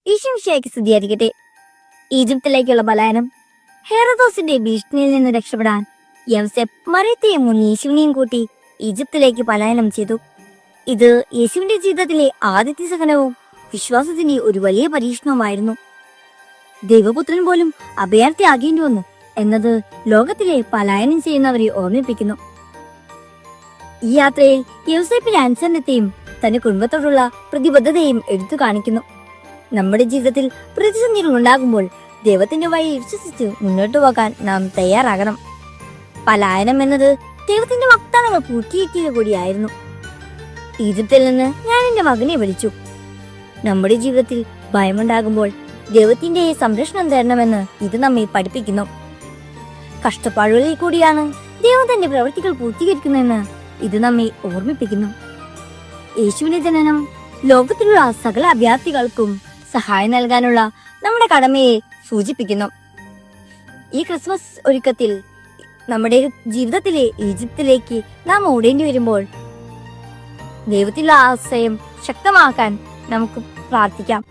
ഈശോമിശിഹായ്ക്ക് സ്തുതിയായിരിക്കട്ടെ. ഈജിപ്തിലേക്കുള്ള പലായനം. ഹെറോദോസിന്റെ ഭീഷണിയിൽ നിന്ന് രക്ഷപ്പെടാൻ യൗസേപ്പ് മറിയത്തെയും യേശുവിനെയും കൂട്ടി ഈജിപ്തിലേക്ക് പലായനം ചെയ്തു. ഇത് യേശുവിന്റെ ജീവിതത്തിലെ ആദ്യത്തെ സഹനവും വിശ്വാസത്തിന്റെ ഒരു വലിയ പരീക്ഷണവുമായിരുന്നു. ദൈവപുത്രൻ പോലും അഭയാർത്ഥിയാകേണ്ടി വന്നു എന്നത് ലോകത്തിലെ പലായനം ചെയ്യുന്നവരെ ഓർമ്മിപ്പിക്കുന്നു. ഈ യാത്രയിൽ യൗസേപ്പിന്റെ അനുസരണത്തെയും തന്റെ കുടുംബത്തോടുള്ള പ്രതിബദ്ധതയും എടുത്തു കാണിക്കുന്നു. നമ്മുടെ ജീവിതത്തിൽ പ്രതിസന്ധികൾ ഉണ്ടാകുമ്പോൾ ദൈവത്തിന്റെ വഴി വിശ്വസിച്ച് മുന്നോട്ടു പോകാൻ നാം തയ്യാറാകണം. പലായനം എന്നത് ദൈവത്തിന്റെ വാഗ്ദാനങ്ങൾ പൂർത്തീകരിക്കുക കൂടിയായിരുന്നു. ഈജിപ്തിൽ നിന്ന് ഞാൻ എന്റെ മകനെ വിളിച്ചു. നമ്മുടെ ജീവിതത്തിൽ ഭയമുണ്ടാകുമ്പോൾ ദൈവത്തിന്റെ സംരക്ഷണം തരണമെന്ന് ഇത് നമ്മെ പഠിപ്പിക്കുന്നു. കഷ്ടപ്പാടുകളിൽ കൂടിയാണ് ദൈവം തന്റെ പ്രവൃത്തികൾ പൂർത്തീകരിക്കുന്നതെന്ന് ഇത് നമ്മെ ഓർമ്മിപ്പിക്കുന്നു. യേശുവിന്റെ ജനനം ലോകത്തിലുള്ള സകല അഭയാർത്ഥികൾക്കും സഹായം നൽകാനുള്ള നമ്മുടെ കടമയെ സൂചിപ്പിക്കുന്നു. ഈ ക്രിസ്മസ് ഒരുക്കത്തിൽ നമ്മുടെ ജീവിതത്തിലെ ഈജിപ്തിലേക്ക് നാം ഓടേണ്ടി വരുമ്പോൾ ദൈവത്തിലുള്ള ആശ്രയം ശക്തമാക്കാൻ നമുക്ക് പ്രാർത്ഥിക്കാം.